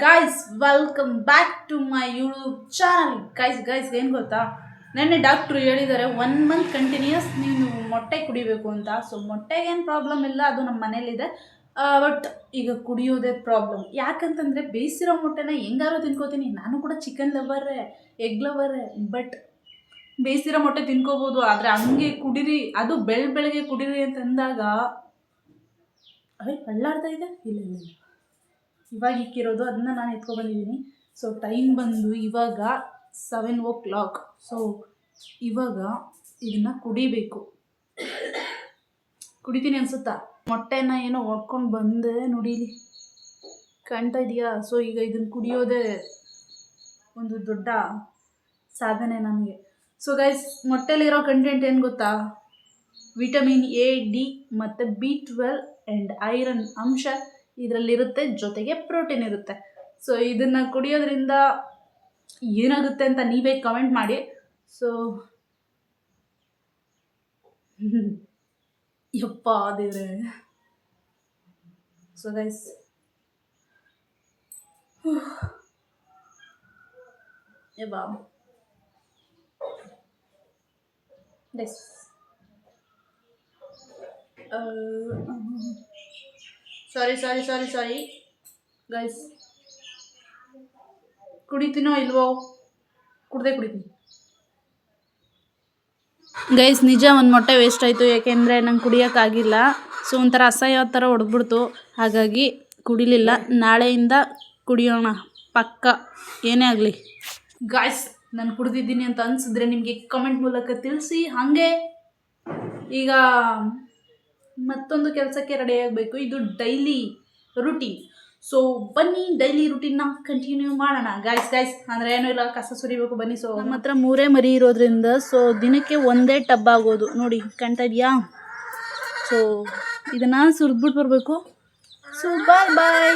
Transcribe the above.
Guys welcome back to my YouTube channel. Guys ಏನು ಗೊತ್ತಾ, ನೆನ್ನೆ ಡಾಕ್ಟ್ರು ಹೇಳಿದ್ದಾರೆ 1 ಮಂತ್ ಕಂಟಿನ್ಯೂಸ್ ನೀನು ಮೊಟ್ಟೆ ಕುಡಿಬೇಕು ಅಂತ. ಸೊ ಮೊಟ್ಟೆಗೇನು ಪ್ರಾಬ್ಲಮ್ ಇಲ್ಲ, ಅದು ನಮ್ಮ ಮನೇಲಿದೆ. ಬಟ್ ಈಗ ಕುಡಿಯೋದೇ ಪ್ರಾಬ್ಲಮ್. ಯಾಕಂತಂದರೆ ಬೇಯಿಸಿರೋ ಮೊಟ್ಟೆನ ಹೆಂಗಾರು ತಿನ್ಕೋತೀನಿ. ನಾನು ಕೂಡ ಚಿಕನ್ ಲವರೇ, ಎಗ್ ಲವರೇ. ಬಟ್ ಬೇಯಿಸಿರೋ ಮೊಟ್ಟೆ ತಿನ್ಕೋಬೋದು, ಆದರೆ ಹಂಗೆ ಕುಡೀರಿ, ಅದು ಬೆಳಗ್ಗೆ ಕುಡೀರಿ ಅಂತಂದಾಗ ಅಳ್ಳಾಡ್ತಾ ಇದೆ. ಇಲ್ಲ ಇವಾಗ ಇಕ್ಕಿರೋದು, ಅದನ್ನ ನಾನು ಎತ್ಕೊಬಂದಿದ್ದೀನಿ. ಸೊ ಟೈಮ್ ಬಂದು ಇವಾಗ 7 o'clock. ಸೊ ಇವಾಗ ಇದನ್ನು ಕುಡಿತೀನಿ ಅನ್ಸುತ್ತಾ. ಮೊಟ್ಟೆನ ಏನೋ ಹೊಡ್ಕೊಂಡು ಬಂದೆ ನೋಡಿಲಿ, ಕಾಣ್ತಾ ಇದೆಯಾ? ಸೊ ಈಗ ಇದನ್ನು ಕುಡಿಯೋದೇ ಒಂದು ದೊಡ್ಡ ಸಾಧನೆ ನನಗೆ. ಸೊ ಗೈಸ್, ಮೊಟ್ಟೆಲಿರೋ ಕಂಟೆಂಟ್ ಏನು ಗೊತ್ತಾ? ವಿಟಮಿನ್ A, D ಮತ್ತು B12 ಆ್ಯಂಡ್ ಐರನ್ ಅಂಶ ಇದರಲ್ಲಿರುತ್ತೆ, ಜೊತೆಗೆ ಪ್ರೋಟೀನ್ ಇರುತ್ತೆ. ಸೊ ಇದನ್ನು ಕುಡಿಯೋದ್ರಿಂದ ಏನಾಗುತ್ತೆ ಅಂತ ನೀವೇ ಕಮೆಂಟ್ ಮಾಡಿ. ಸೊ ಯಪ್ಪ ದೇವ್ರೆ. ಸೊ ಗೈಸ್, ಸಾರಿ ಗೈಸ್, ಕುಡಿತೀನೋ ಇಲ್ವೋ? ಕುಡಿತೀನಿ ಗೈಸ್. ನಿಜ, ಒಂದು ಮೊಟ್ಟೆ ವೇಸ್ಟ್ ಆಯಿತು, ಯಾಕೆಂದರೆ ನಂಗೆ ಕುಡಿಯೋಕ್ಕಾಗಿಲ್ಲ. ಸೊ ಒಂಥರ ಅಸಹ್ಯ ಥರ ಹೊಡೆದ್ಬಿಡ್ತು, ಹಾಗಾಗಿ ಕುಡಿಲಿಲ್ಲ. ನಾಳೆಯಿಂದ ಕುಡಿಯೋಣ ಪಕ್ಕ, ಏನೇ ಆಗಲಿ. ಗೈಸ್, ನಾನು ಕುಡಿದಿದ್ದೀನಿ ಅಂತ ಅನಿಸಿದ್ರೆ ನಿಮಗೆ ಕಮೆಂಟ್ ಮೂಲಕ ತಿಳಿಸಿ. ಹಾಗೆ ಈಗ ಮತ್ತೊಂದು ಕೆಲಸಕ್ಕೆ ರೆಡಿ ಆಗಬೇಕು. ಇದು ಡೈಲಿ ರುಟೀನ್. ಸೊ ಬನ್ನಿ ಡೈಲಿ ರುಟೀನ್ನ ಕಂಟಿನ್ಯೂ ಮಾಡೋಣ. ಗೈಸ್ ಅಂದರೆ ಏನೂ ಇಲ್ಲ, ಕಸ ಸುರಿಬೇಕು ಬನ್ನಿ. ಸೊ ನಮ್ಮ ಹತ್ರ 3 ಮರಿ ಇರೋದ್ರಿಂದ ಸೊ ದಿನಕ್ಕೆ 1 ಟಬ್ ಆಗೋದು. ನೋಡಿ, ಕಾಣ್ತಾ ಇದೆಯಾ? ಸೊ ಇದನ್ನು ಸುರಿದ್ಬಿಟ್ಟು ಬರಬೇಕು. ಸೊ ಬಾಯ್.